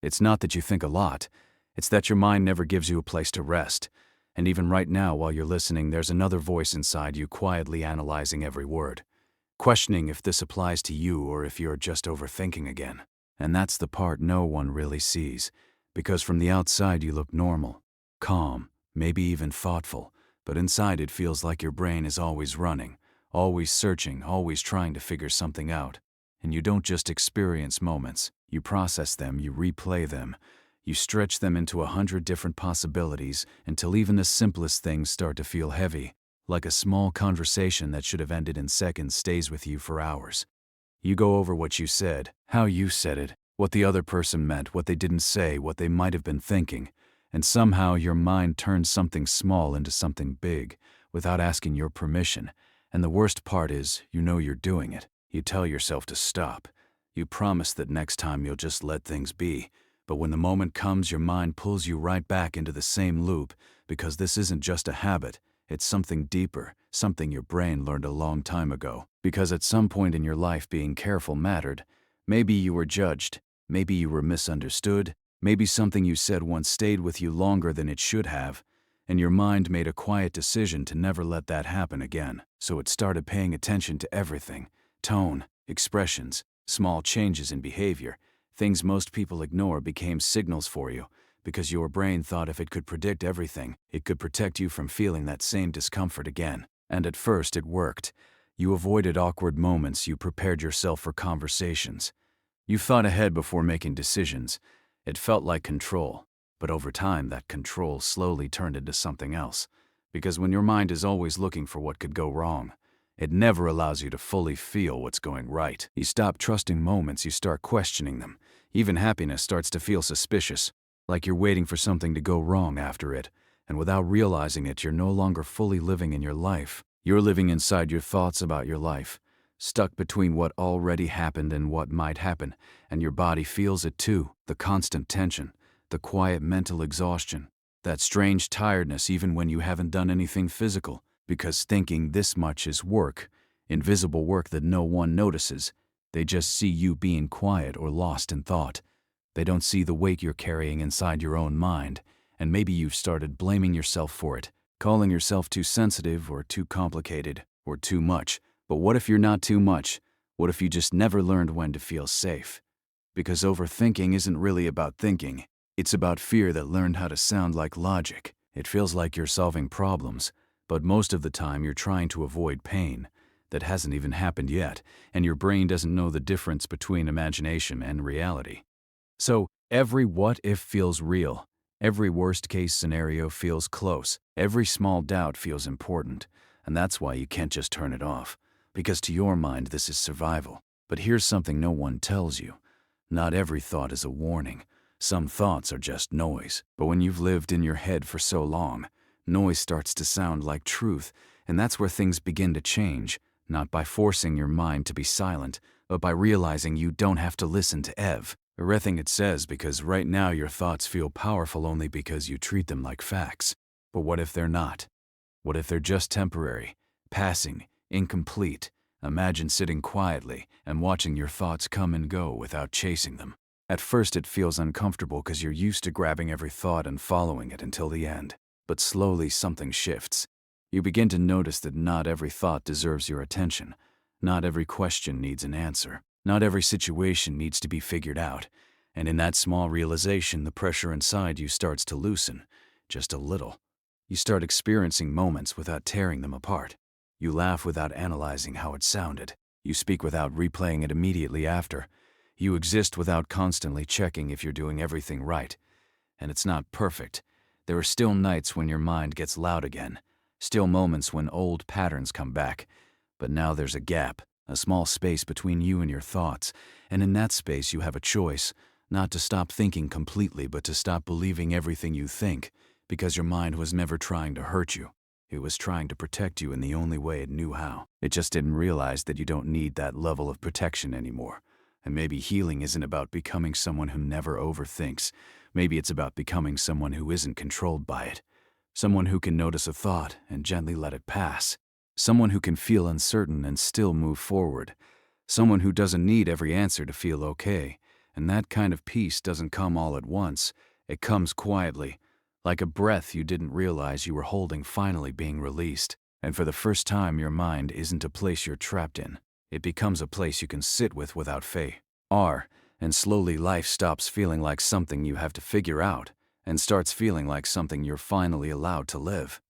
It's not that you think a lot, it's that your mind never gives you a place to rest. And even right now, while you're listening, there's another voice inside you quietly analyzing every word, questioning if this applies to you or if you're just overthinking again. And that's the part no one really sees, because from the outside you look normal, calm, maybe even thoughtful, but inside it feels like your brain is always running, always searching, always trying to figure something out. And you don't just experience moments, you process them, you replay them, you stretch them into 100 different possibilities until even the simplest things start to feel heavy, like a small conversation that should have ended in seconds stays with you for hours. You go over what you said, how you said it, what the other person meant, what they didn't say, what they might have been thinking, and somehow your mind turns something small into something big, without asking your permission. And the worst part is, you know you're doing it. You tell yourself to stop. You promise that next time you'll just let things be. But when the moment comes, your mind pulls you right back into the same loop, because this isn't just a habit, it's something deeper, something your brain learned a long time ago. Because at some point in your life being careful mattered. Maybe you were judged, maybe you were misunderstood, maybe something you said once stayed with you longer than it should have, and your mind made a quiet decision to never let that happen again. So it started paying attention to everything: tone, expressions, small changes in behavior. Things most people ignore became signals for you, because your brain thought if it could predict everything, it could protect you from feeling that same discomfort again. And at first it worked. You avoided awkward moments, you prepared yourself for conversations. You thought ahead before making decisions. It felt like control, but over time that control slowly turned into something else. Because when your mind is always looking for what could go wrong, it never allows you to fully feel what's going right. You stop trusting moments, you start questioning them. Even happiness starts to feel suspicious, like you're waiting for something to go wrong after it. And without realizing it, you're no longer fully living in your life. You're living inside your thoughts about your life, stuck between what already happened and what might happen, and your body feels it too. The constant tension, the quiet mental exhaustion, that strange tiredness even when you haven't done anything physical. Because thinking this much is work, invisible work that no one notices. They just see you being quiet or lost in thought. They don't see the weight you're carrying inside your own mind, and maybe you've started blaming yourself for it, calling yourself too sensitive or too complicated or too much. But what if you're not too much? What if you just never learned when to feel safe? Because overthinking isn't really about thinking. It's about fear that learned how to sound like logic. It feels like you're solving problems, but most of the time you're trying to avoid pain that hasn't even happened yet, and your brain doesn't know the difference between imagination and reality. So every what if feels real. Every worst-case scenario feels close. Every small doubt feels important. And that's why you can't just turn it off. Because to your mind, this is survival. But here's something no one tells you. Not every thought is a warning. Some thoughts are just noise. But when you've lived in your head for so long, noise starts to sound like truth. And that's where things begin to change. Not by forcing your mind to be silent, but by realizing you don't have to listen to everything it says, because right now your thoughts feel powerful only because you treat them like facts. But what if they're not? What if they're just temporary, passing, incomplete? Imagine sitting quietly and watching your thoughts come and go without chasing them. At first it feels uncomfortable because you're used to grabbing every thought and following it until the end. But slowly something shifts. You begin to notice that not every thought deserves your attention. Not every question needs an answer. Not every situation needs to be figured out. And in that small realization, the pressure inside you starts to loosen, just a little. You start experiencing moments without tearing them apart. You laugh without analyzing how it sounded. You speak without replaying it immediately after. You exist without constantly checking if you're doing everything right. And it's not perfect. There are still nights when your mind gets loud again. Still moments when old patterns come back. But now there's a gap, a small space between you and your thoughts. And in that space you have a choice, not to stop thinking completely, but to stop believing everything you think. Because your mind was never trying to hurt you. It was trying to protect you in the only way it knew how. It just didn't realize that you don't need that level of protection anymore. And maybe healing isn't about becoming someone who never overthinks. Maybe it's about becoming someone who isn't controlled by it. Someone who can notice a thought and gently let it pass. Someone who can feel uncertain and still move forward. Someone who doesn't need every answer to feel okay, And that kind of peace doesn't come all at once. It comes quietly, like a breath you didn't realize you were holding finally being released. And for the first time, your mind isn't a place you're trapped in. It becomes a place you can sit with without and slowly life stops feeling like something you have to figure out and starts feeling like something you're finally allowed to live.